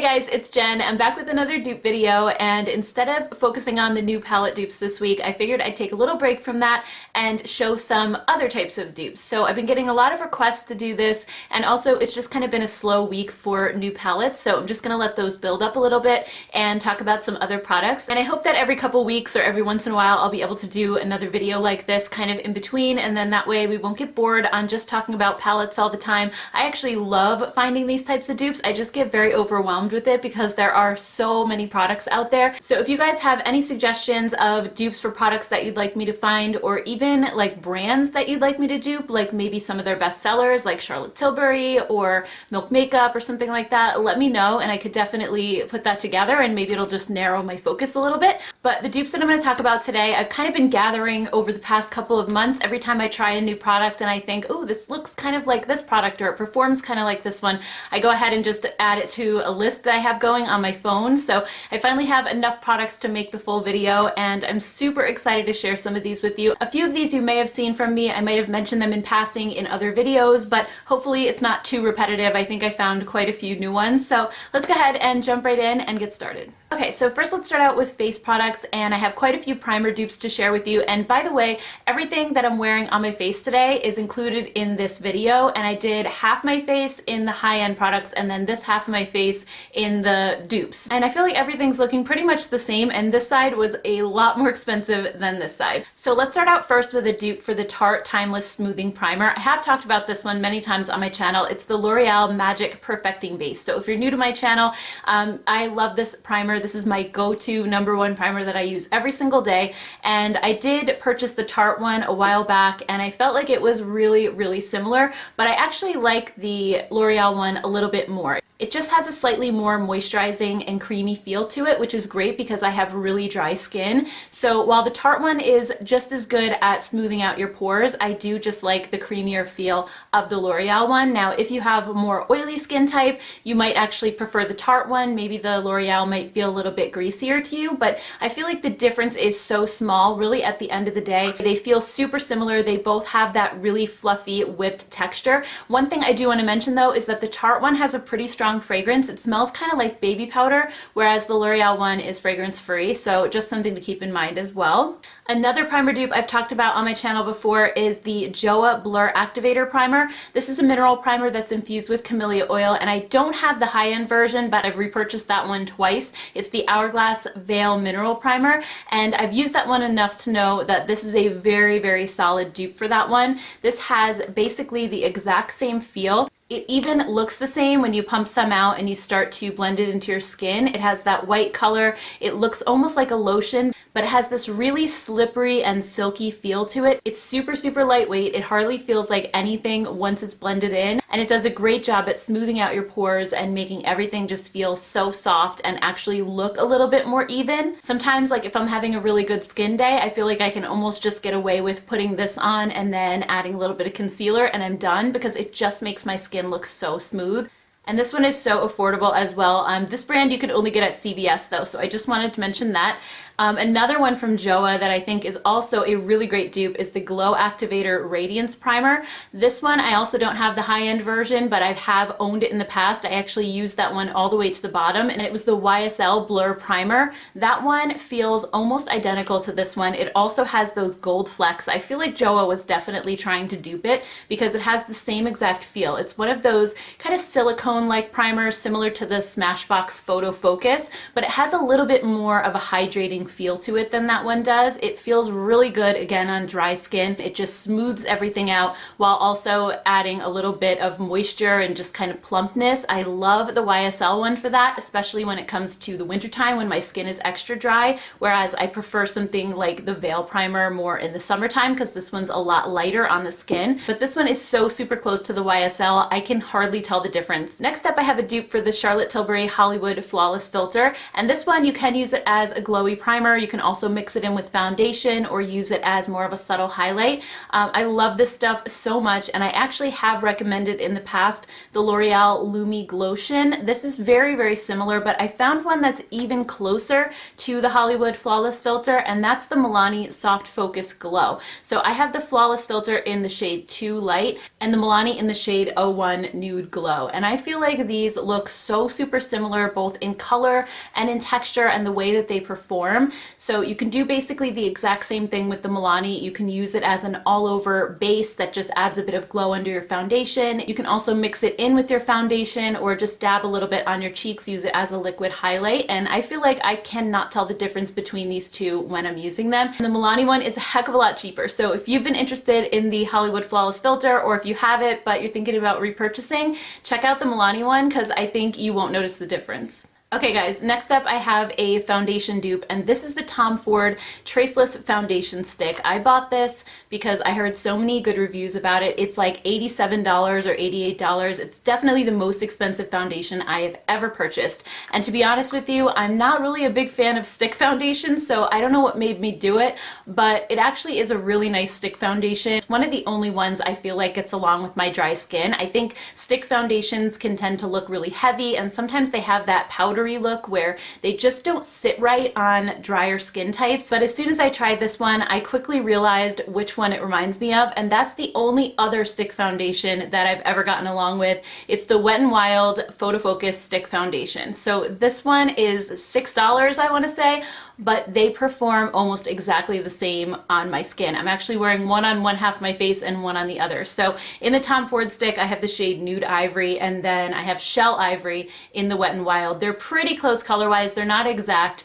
guys, it's Jen. I'm back with another dupe video, and instead of focusing on the new palette dupes this week, I figured I'd take a little break from that and show some other types of dupes. So I've been getting a lot of requests to do this, and also it's just kind of been a slow week for new palettes, so I'm just gonna let those build up a little bit and talk about some other products. And I hope that every couple weeks or every once in a while I'll be able to do another video like this kind of in between, and then that way we won't get bored on just talking about palettes all the time. I actually love finding these types of dupes. I just get very overwhelmed with it because there are so many products out there. So if you guys have any suggestions of dupes for products that you'd like me to find, or even like brands that you'd like me to dupe, like maybe some of their best sellers like Charlotte Tilbury or Milk Makeup or something like that, let me know and I could definitely put that together, and maybe it'll just narrow my focus a little bit. But the dupes that I'm going to talk about today, I've kind of been gathering over the past couple of months. Every time I try a new product and I think, oh, this looks kind of like this product, or it performs kind of like this one, I go ahead and just add it to a list that I have going on my phone. So I finally have enough products to make the full video, and I'm super excited to share some of these with you. A few of these you may have seen from me. I might have mentioned them in passing in other videos, but hopefully it's not too repetitive. I think I found quite a few new ones. So let's go ahead and jump right in and get started. Okay, so first let's start out with face products, and I have quite a few primer dupes to share with you. And by the way, everything that I'm wearing on my face today is included in this video, and I did half my face in the high-end products and then this half of my face in the dupes. And I feel like everything's looking pretty much the same, and this side was a lot more expensive than this side. So let's start out first with a dupe for the Tarte Timeless Smoothing Primer. I have talked about this one many times on my channel. It's the L'Oreal Magic Perfecting Base. So if you're new to my channel, I love this primer. This is my go-to #1 primer that I use every single day, and I did purchase the Tarte one a while back, and I felt like it was really similar, but I actually like the L'Oreal one a little bit more. It just has a slightly more moisturizing and creamy feel to it, which is great because I have really dry skin. So while the Tarte one is just as good at smoothing out your pores, I do just like the creamier feel of the L'Oreal one. Now, if you have a more oily skin type, you might actually prefer the Tarte one. Maybe the L'Oreal might feel a little bit greasier to you, but I feel like the difference is so small, really, at the end of the day. They feel super similar. They both have that really fluffy, whipped texture. One thing I do want to mention, though, is that the Tarte one has a pretty strong fragrance. It smells kind of like baby powder, whereas the L'Oreal one is fragrance free, so just something to keep in mind as well. Another primer dupe I've talked about on my channel before is the JOA Blur Activator Primer. This is a mineral primer that's infused with camellia oil, and I don't have the high-end version, but I've repurchased that one twice. It's the Hourglass Veil Mineral Primer, and I've used that one enough to know that this is a very solid dupe for that one. This has basically the exact same feel. It even looks the same when you pump some out and you start to blend it into your skin. It has that white color. It looks almost like a lotion, but it has this really slippery and silky feel to it. It's super lightweight. It hardly feels like anything once it's blended in, and it does a great job at smoothing out your pores and making everything just feel so soft and actually look a little bit more even. Sometimes, like if I'm having a really good skin day, I feel like I can almost just get away with putting this on and then adding a little bit of concealer and I'm done, because it just makes my skin look so smooth. And this one is so affordable as well. This brand you can only get at CVS though, so I just wanted to mention that. Another one from JOA that I think is also a really great dupe is the Glow Activator Radiance Primer. This one I also don't have the high-end version, but I have owned it in the past. I actually used that one all the way to the bottom, and it was the YSL Blur Primer. That one feels almost identical to this one. It also has those gold flecks. I feel like JOA was definitely trying to dupe it because it has the same exact feel. It's one of those kind of silicone-like primers similar to the Smashbox Photo Focus, but it has a little bit more of a hydrating feel to it than that one does. It feels really good again on dry skin. It just smooths everything out while also adding a little bit of moisture and just kind of plumpness. I love the YSL one for that, especially when it comes to the wintertime when my skin is extra dry, whereas I prefer something like the Veil Primer more in the summertime because this one's a lot lighter on the skin. But this one is so super close to the YSL, I can hardly tell the difference. Next up, I have a dupe for the Charlotte Tilbury Hollywood Flawless Filter, and this one you can use it as a glowy primer. You can also mix it in with foundation or use it as more of a subtle highlight. I love this stuff so much, and I actually have recommended in the past the L'Oreal Lumi Glotion. This is very similar, but I found one that's even closer to the Hollywood Flawless Filter, and that's the Milani Soft Focus Glow. So I have the Flawless Filter in the shade 2 Light and the Milani in the shade 01 Nude Glow, and I feel feel like these look so super similar both in color and in texture and the way that they perform. So you can do basically the exact same thing with the Milani. You can use it as an all-over base that just adds a bit of glow under your foundation. You can also mix it in with your foundation or just dab a little bit on your cheeks, use it as a liquid highlight. And I feel like I cannot tell the difference between these two when I'm using them. And the Milani one is a heck of a lot cheaper. So if you've been interested in the Hollywood Flawless Filter, or if you have it but you're thinking about repurchasing, check out the Milani one because I think you won't notice the difference. Okay guys, next up I have a foundation dupe, and this is the Tom Ford Traceless Foundation Stick. I bought this because I heard so many good reviews about it. It's like $87 or $88. It's definitely the most expensive foundation I have ever purchased. And to be honest with you, I'm not really a big fan of stick foundations, so I don't know what made me do it, but it actually is a really nice stick foundation. It's one of the only ones I feel like gets along with my dry skin. I think stick foundations can tend to look really heavy, and sometimes they have that powder look where they just don't sit right on drier skin types. But as soon as I tried this one, I quickly realized which one it reminds me of, and that's the only other stick foundation that I've ever gotten along with. It's the Wet n Wild Photo Focus Stick Foundation. So this one is $6, I want to say, but they perform almost exactly the same on my skin. I'm actually wearing one on one half my face and one on the other. So in the Tom Ford stick, I have the shade Nude Ivory, and then I have Shell Ivory in the Wet n Wild. They're pretty close color-wise. They're not exact,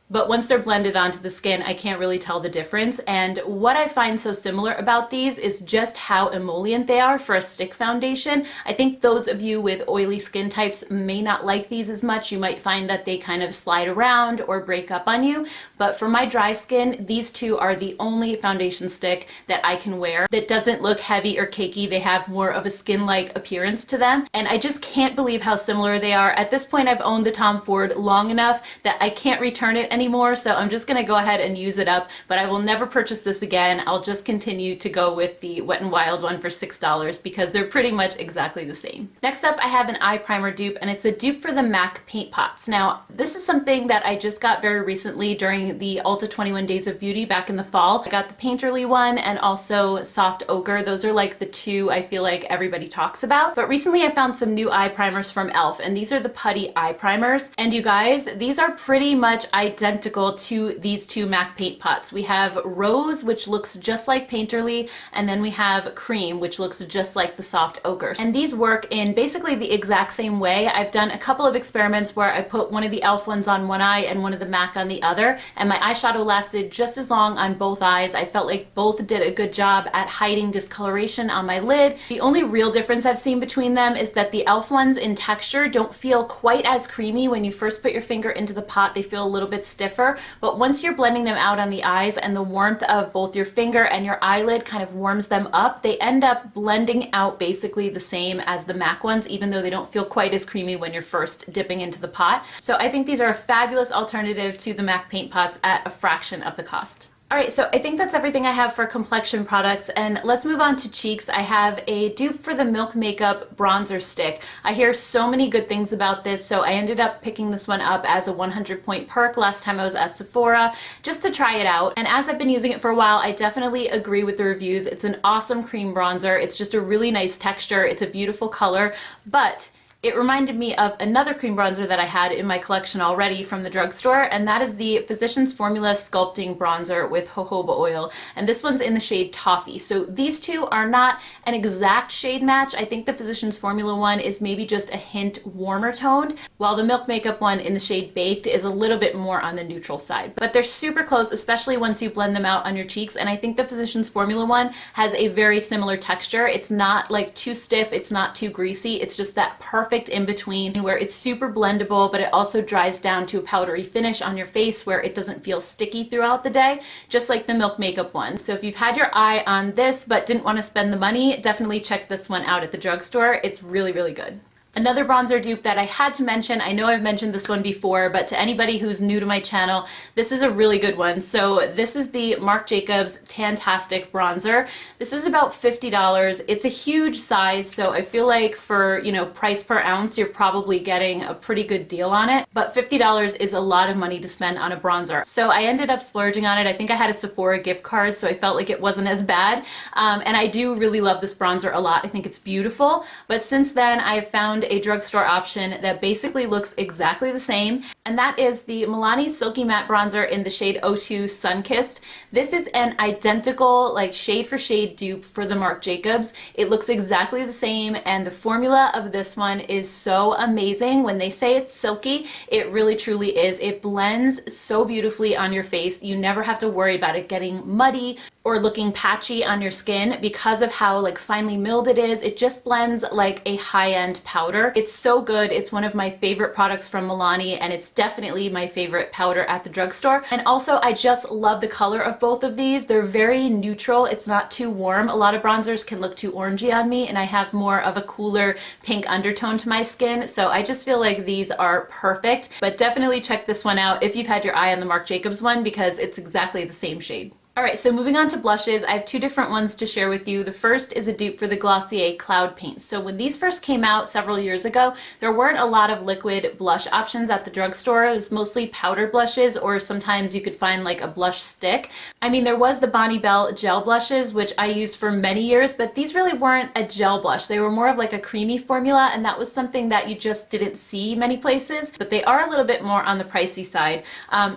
but once they're blended onto the skin, I can't really tell the difference. And what I find so similar about these is just how emollient they are for a stick foundation. I think those of you with oily skin types may not like these as much. You might find that they kind of slide around or break up on you. But for my dry skin, these two are the only foundation stick that I can wear that doesn't look heavy or cakey. They have more of a skin-like appearance to them. And I just can't believe how similar they are. At this point, I've owned the Tom Ford long enough that I can't return it anymore, so I'm just gonna go ahead and use it up, but I will never purchase this again. I'll just continue to go with the Wet n Wild one for $6 because they're pretty much exactly the same. Next up, I have an eye primer dupe, and it's a dupe for the MAC paint pots. Now, this is something that I just got very recently during the Ulta 21 Days of Beauty back in the fall. I got the Painterly one and also Soft Ochre. Those are like the two I feel like everybody talks about. But recently I found some new eye primers from e.l.f. and these are the putty eye primers. And you guys, these are pretty much identical to these two MAC paint pots. We have Rose, which looks just like Painterly, and then we have Cream, which looks just like the Soft Ochre. And these work in basically the exact same way. I've done a couple of experiments where I put one of the e.l.f. ones on one eye and one of the MAC on the other, and my eyeshadow lasted just as long on both eyes. I felt like both did a good job at hiding discoloration on my lid. The only real difference I've seen between them is that the e.l.f. ones in texture don't feel quite as creamy. When you first put your finger into the pot, they feel a little bit stiffer, but once you're blending them out on the eyes and the warmth of both your finger and your eyelid kind of warms them up, they end up blending out basically the same as the MAC ones, even though they don't feel quite as creamy when you're first dipping into the pot. So I think these are a fabulous alternative to the MAC paint pots at a fraction of the cost. Alright, so I think that's everything I have for complexion products, and let's move on to cheeks. I have a dupe for the Milk Makeup Bronzer Stick. I hear so many good things about this, so I ended up picking this one up as a 100-point perk last time I was at Sephora, just to try it out. And as I've been using it for a while, I definitely agree with the reviews. It's an awesome cream bronzer. It's just a really nice texture. It's a beautiful color, but it reminded me of another cream bronzer that I had in my collection already from the drugstore, and that is the Physicians Formula Sculpting Bronzer with jojoba oil. And this one's in the shade Toffee. So these two are not an exact shade match. I think the Physicians Formula one is maybe just a hint warmer toned, while the Milk Makeup one in the shade Baked is a little bit more on the neutral side. But they're super close, especially once you blend them out on your cheeks, and I think the Physicians Formula one has a very similar texture. It's not like too stiff, it's not too greasy, it's just that perfect in between where it's super blendable, but it also dries down to a powdery finish on your face where it doesn't feel sticky throughout the day, just like the Milk Makeup one. So if you've had your eye on this but didn't want to spend the money, definitely check this one out at the drugstore. It's really, really good. Another bronzer dupe that I had to mention, I know I've mentioned this one before, but to anybody who's new to my channel, this is a really good one. So this is the Marc Jacobs Tantastic Bronzer. This is about $50. It's a huge size, so I feel like for, you know, price per ounce, you're probably getting a pretty good deal on it. But $50 is a lot of money to spend on a bronzer. So I ended up splurging on it. I think I had a Sephora gift card, so I felt like it wasn't as bad. And I do really love this bronzer a lot. I think it's beautiful. But since then, I've found found a drugstore option that basically looks exactly the same, and that is the Milani Silky Matte Bronzer in the shade 02 Sunkissed. This is an identical, like, shade for shade dupe for the Marc Jacobs. It looks exactly the same, and the formula of this one is so amazing. When they say it's silky, it really truly is. It blends so beautifully on your face. You never have to worry about it getting muddy or looking patchy on your skin because of how like finely milled it is. It just blends like a high-end powder. It's so good. It's one of my favorite products from Milani, and it's definitely my favorite powder at the drugstore. And also, I just love the color of both of these. They're very neutral. It's not too warm. A lot of bronzers can look too orangey on me, and I have more of a cooler pink undertone to my skin, so I just feel like these are perfect. But definitely check this one out if you've had your eye on the Marc Jacobs one, because it's exactly the same shade. Alright, so moving on to blushes, I have two different ones to share with you. The first is a dupe for the Glossier Cloud Paint. So when these first came out several years ago, there weren't a lot of liquid blush options at the drugstore. It was mostly powdered blushes, or sometimes you could find like a blush stick. I mean, there was the Bonnie Bell gel blushes, which I used for many years, but these really weren't a gel blush. They were more of like a creamy formula, and that was something that you just didn't see many places, but they are a little bit more on the pricey side.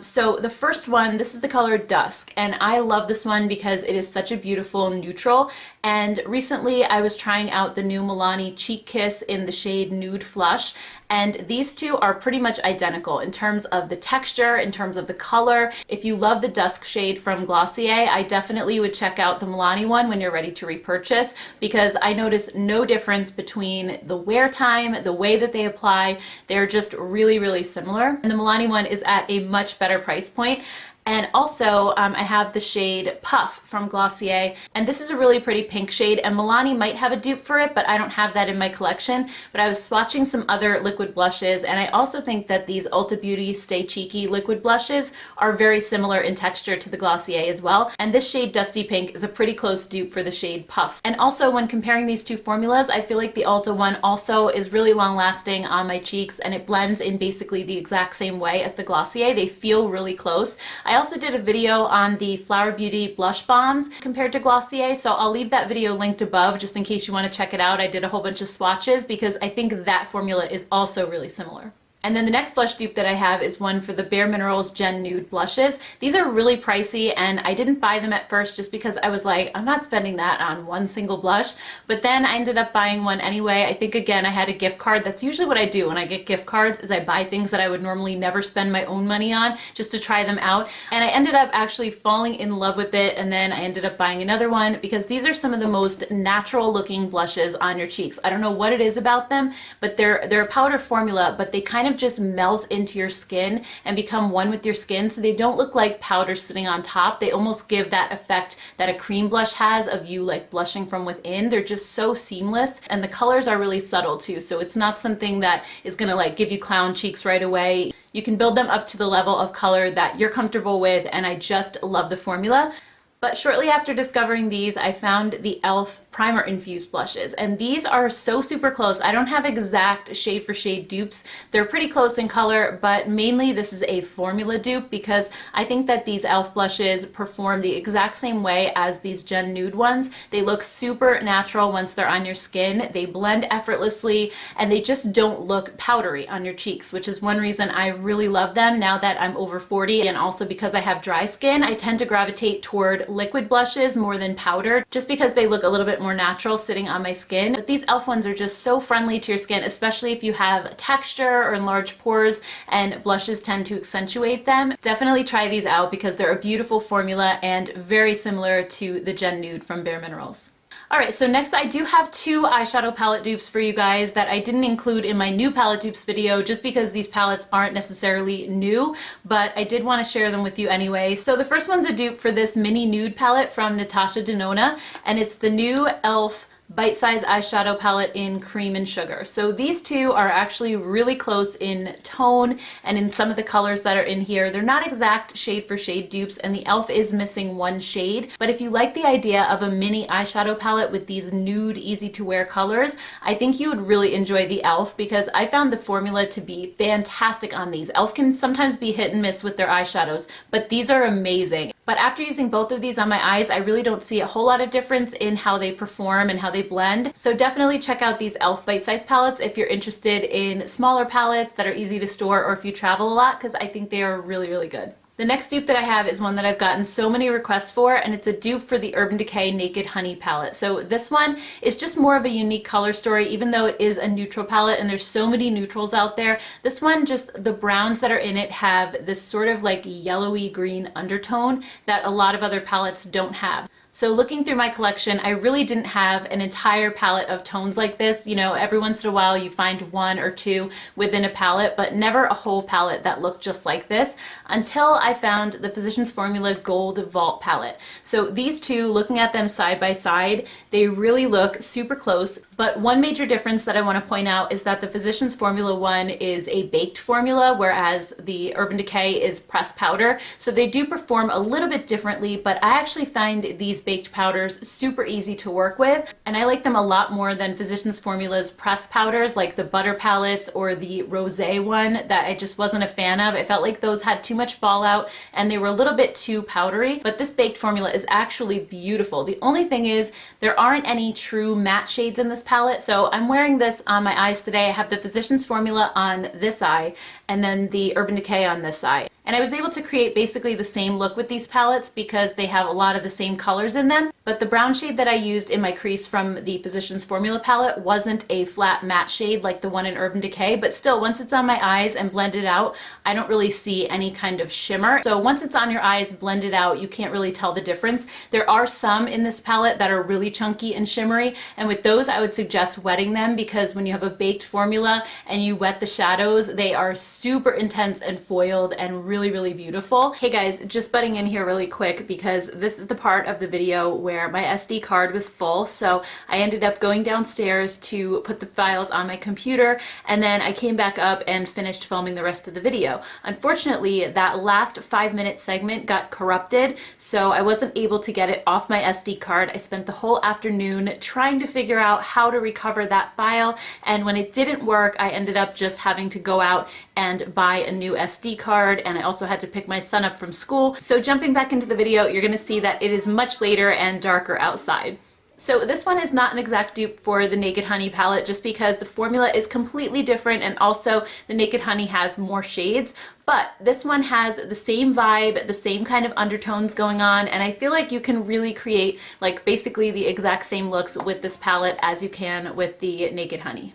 So the first one, this is the color Dusk, and I love this one because it is such a beautiful neutral. And recently I was trying out the new Milani Cheek Kiss in the shade Nude Flush, and these two are pretty much identical in terms of the texture, in terms of the color. If you love the Dusk shade from Glossier, I definitely would check out the Milani one when you're ready to repurchase, because I noticed no difference between the wear time, the way that they apply. They're just really, really similar. And the Milani one is at a much better price point. And also, I have the shade Puff from Glossier, and this is a really pretty pink shade, and Milani might have a dupe for it, but I don't have that in my collection. But I was swatching some other liquid blushes, and I also think that these Ulta Beauty Stay Cheeky liquid blushes are very similar in texture to the Glossier as well. And this shade Dusty Pink is a pretty close dupe for the shade Puff. And also, when comparing these two formulas, I feel like the Ulta one also is really long lasting on my cheeks, and it blends in basically the exact same way as the Glossier. They feel really close. I also did a video on the Flower Beauty blush bombs compared to Glossier, so I'll leave that video linked above just in case you want to check it out. I did a whole bunch of swatches because I think that formula is also really similar. And then the next blush dupe that I have is one for the Bare Minerals Gen Nude blushes. These are really pricey, and I didn't buy them at first just because I was like, I'm not spending that on one single blush. But then I ended up buying one anyway. I think, again, I had a gift card. That's usually what I do when I get gift cards, is I buy things that I would normally never spend my own money on just to try them out. And I ended up actually falling in love with it, and then I ended up buying another one because these are some of the most natural looking blushes on your cheeks. I don't know what it is about them, but they're a powder formula, but they kind of just melt into your skin and become one with your skin, so they don't look like powder sitting on top. They almost give that effect that a cream blush has of you like blushing from within. They're just so seamless, and the colors are really subtle too, so it's not something that is gonna like give you clown cheeks right away. You can build them up to the level of color that you're comfortable with, and I just love the formula. But shortly after discovering these, I found the e.l.f. primer infused blushes, and these are so super close. I don't have exact shade for shade dupes. They're pretty close in color, but mainly this is a formula dupe because I think that these e.l.f. blushes perform the exact same way as these Gen Nude ones. They look super natural once they're on your skin. They blend effortlessly, and they just don't look powdery on your cheeks, which is one reason I really love them now that I'm over 40, and also because I have dry skin. I tend to gravitate toward liquid blushes more than powder, just because they look a little bit more natural sitting on my skin. But these e.l.f. ones are just so friendly to your skin, especially if you have texture or enlarged pores, and blushes tend to accentuate them. Definitely try these out because they're a beautiful formula and very similar to the Gen Nude from Bare Minerals. Alright, so next I do have two eyeshadow palette dupes for you guys that I didn't include in my new palette dupes video just because these palettes aren't necessarily new, but I did want to share them with you anyway. So the first one's a dupe for this mini nude palette from Natasha Denona, and it's the new e.l.f. Bite Size eyeshadow palette in Cream and Sugar. So these two are actually really close in tone and in some of the colors that are in here. They're not exact shade for shade dupes, and the e.l.f. is missing one shade. But if you like the idea of a mini eyeshadow palette with these nude, easy to wear colors, I think you would really enjoy the e.l.f. because I found the formula to be fantastic on these. e.l.f. can sometimes be hit and miss with their eyeshadows, but these are amazing. But after using both of these on my eyes, I really don't see a whole lot of difference in how they perform and how they blend. So definitely check out these e.l.f. bite-sized palettes if you're interested in smaller palettes that are easy to store or if you travel a lot, because I think they are really, really good. The next dupe that I have is one that I've gotten so many requests for, and it's a dupe for the Urban Decay Naked Honey palette. So this one is just more of a unique color story, even though it is a neutral palette and there's so many neutrals out there. This one, just the browns that are in it have this sort of like yellowy green undertone that a lot of other palettes don't have. So looking through my collection, I really didn't have an entire palette of tones like this. You know, every once in a while you find one or two within a palette, but never a whole palette that looked just like this until I found the Physicians Formula Gold Vault palette. So these two, looking at them side by side, they really look super close. But one major difference that I want to point out is that the Physicians Formula one is a baked formula, whereas the Urban Decay is pressed powder. So they do perform a little bit differently, but I actually find these baked powders super easy to work with, and I like them a lot more than Physicians Formula's pressed powders like the Butter palettes or the Rosé one that I just wasn't a fan of. I felt like those had too much fallout and they were a little bit too powdery, but this baked formula is actually beautiful. The only thing is there aren't any true matte shades in this palette, so I'm wearing this on my eyes today. I have the Physicians Formula on this eye and then the Urban Decay on this eye. And I was able to create basically the same look with these palettes because they have a lot of the same colors in them. But the brown shade that I used in my crease from the Physicians Formula palette wasn't a flat matte shade like the one in Urban Decay, but still, once it's on my eyes and blended out, I don't really see any kind of shimmer. So once it's on your eyes blended out, you can't really tell the difference. There are some in this palette that are really chunky and shimmery, and with those I would suggest wetting them, because when you have a baked formula and you wet the shadows, they are super intense and foiled and really, really beautiful. Hey guys, just butting in here really quick because this is the part of the video where my SD card was full, so I ended up going downstairs to put the files on my computer, and then I came back up and finished filming the rest of the video. Unfortunately, that last 5-minute segment got corrupted, so I wasn't able to get it off my SD card. I spent the whole afternoon trying to figure out how to recover that file, and when it didn't work, I ended up just having to go out and buy a new SD card, and I also had to pick my son up from school. So jumping back into the video, you're gonna see that it is much later and darker outside. So this one is not an exact dupe for the Naked Honey palette just because the formula is completely different, and also the Naked Honey has more shades, but this one has the same vibe, the same kind of undertones going on, and I feel like you can really create like basically the exact same looks with this palette as you can with the Naked Honey.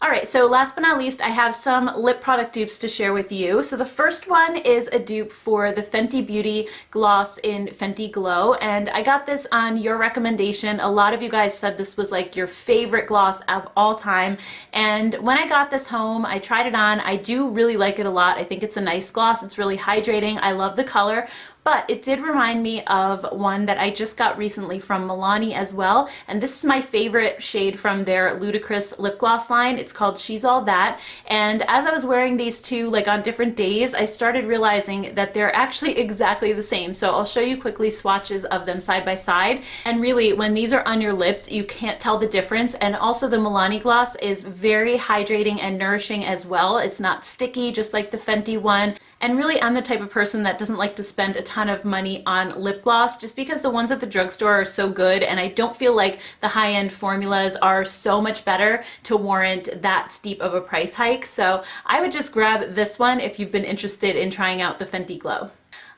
Alright, so last but not least, I have some lip product dupes to share with you. So the first one is a dupe for the Fenty Beauty gloss in Fenty Glow, and I got this on your recommendation. A lot of you guys said this was like your favorite gloss of all time, and when I got this home, I tried it on. I do really like it a lot. I think it's a nice gloss. It's really hydrating. I love the color. But it did remind me of one that I just got recently from Milani as well, and this is my favorite shade from their Ludicrous lip gloss line. It's called She's All That, and as I was wearing these two like on different days, I started realizing that they're actually exactly the same. So I'll show you quickly swatches of them side by side, and really when these are on your lips you can't tell the difference. And also the Milani gloss is very hydrating and nourishing as well. It's not sticky just like the Fenty one. And really, I'm the type of person that doesn't like to spend a ton of money on lip gloss just because the ones at the drugstore are so good, and I don't feel like the high-end formulas are so much better to warrant that steep of a price hike. So I would just grab this one if you've been interested in trying out the Fenty Glow.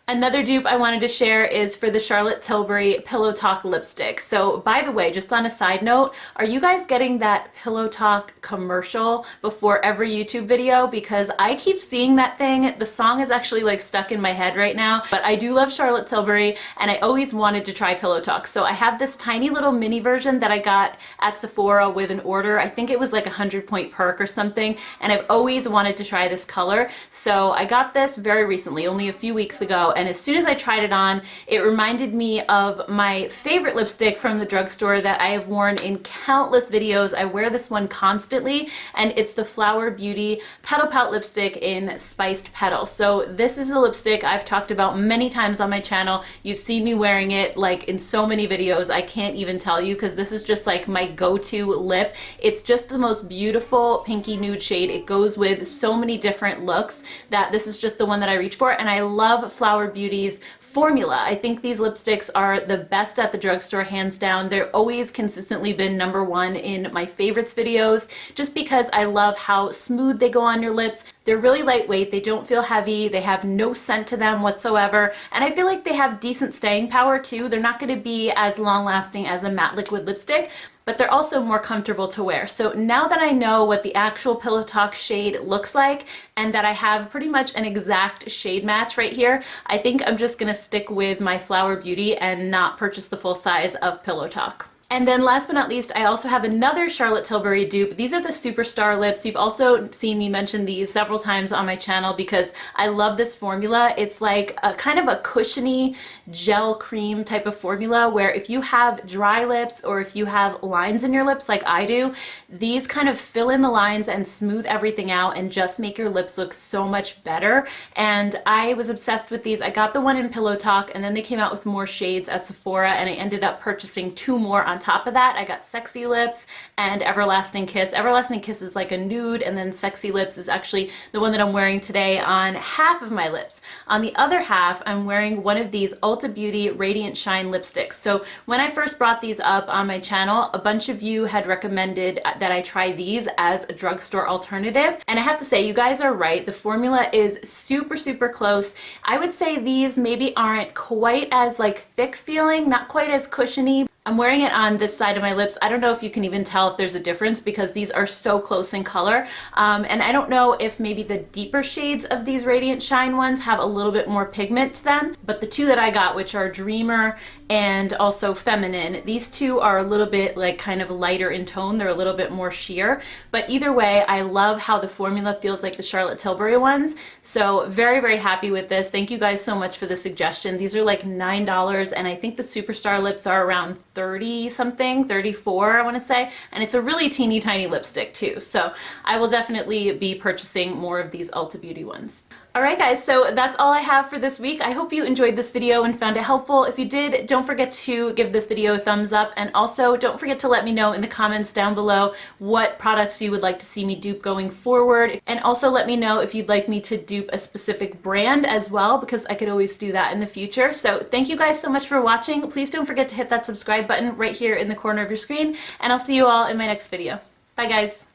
Another dupe I wanted to share is for the Charlotte Tilbury Pillow Talk lipstick. So by the way, just on a side note, are you guys getting that Pillow Talk commercial before every YouTube video? Because I keep seeing that thing. The song is actually like stuck in my head right now, but I do love Charlotte Tilbury and I always wanted to try Pillow Talk. So I have this tiny little mini version that I got at Sephora with an order. I think it was like a 100-point perk or something, and I've always wanted to try this color. So I got this very recently, only a few weeks ago, and as soon as I tried it on, it reminded me of my favorite lipstick from the drugstore that I have worn in countless videos. I wear this one constantly, and it's the Flower Beauty Petal Pout lipstick in Spiced Petal. So this is a lipstick I've talked about many times on my channel. You've seen me wearing it like in so many videos, I can't even tell you, because this is just like my go-to lip. It's just the most beautiful pinky nude shade. It goes with so many different looks that this is just the one that I reach for, and I love Flower Flower Beauty's formula. I think these lipsticks are the best at the drugstore, hands down. They're always consistently been #1 in my favorites videos, just because I love how smooth they go on your lips. They're really lightweight, they don't feel heavy, they have no scent to them whatsoever, and I feel like they have decent staying power too. They're not going to be as long lasting as a matte liquid lipstick, but they're also more comfortable to wear. So now that I know what the actual Pillow Talk shade looks like, and that I have pretty much an exact shade match right here, I think I'm just gonna stick with my Flower Beauty and not purchase the full size of Pillow Talk. And then last but not least, I also have another Charlotte Tilbury dupe. These are the Superstar lips. You've also seen me mention these several times on my channel because I love this formula. It's like a kind of a cushiony gel cream type of formula where if you have dry lips or if you have lines in your lips like I do, these kind of fill in the lines and smooth everything out and just make your lips look so much better. And I was obsessed with these. I got the one in Pillow Talk, and then they came out with more shades at Sephora, and I ended up purchasing 2 more on top of that. I got Sexy Lips and Everlasting Kiss. Everlasting Kiss is like a nude, and then Sexy Lips is actually the one that I'm wearing today on half of my lips. On the other half, I'm wearing one of these Ulta Beauty Radiant Shine lipsticks. So when I first brought these up on my channel, a bunch of you had recommended that I try these as a drugstore alternative. And I have to say, you guys are right. The formula is super, super close. I would say these maybe aren't quite as like thick feeling, not quite as cushiony. I'm wearing it on this side of my lips. I don't know if you can even tell if there's a difference because these are so close in color. And I don't know if maybe the deeper shades of these Radiant Shine ones have a little bit more pigment to them, but the 2 that I got, which are Dreamer and also Feminine, these 2 are a little bit like kind of lighter in tone. They're a little bit more sheer, but either way, I love how the formula feels like the Charlotte Tilbury ones. So very, very happy with this. Thank you guys so much for the suggestion. These are like $9, and I think the Superstar lips are around 30 something, 34 I want to say, and it's a really teeny tiny lipstick too. So I will definitely be purchasing more of these Ulta Beauty ones. Alright guys, so that's all I have for this week. I hope you enjoyed this video and found it helpful. If you did, don't forget to give this video a thumbs up, and also don't forget to let me know in the comments down below what products you would like to see me dupe going forward, and also let me know if you'd like me to dupe a specific brand as well, because I could always do that in the future. So thank you guys so much for watching. Please don't forget to hit that subscribe button right here in the corner of your screen, and I'll see you all in my next video. Bye guys!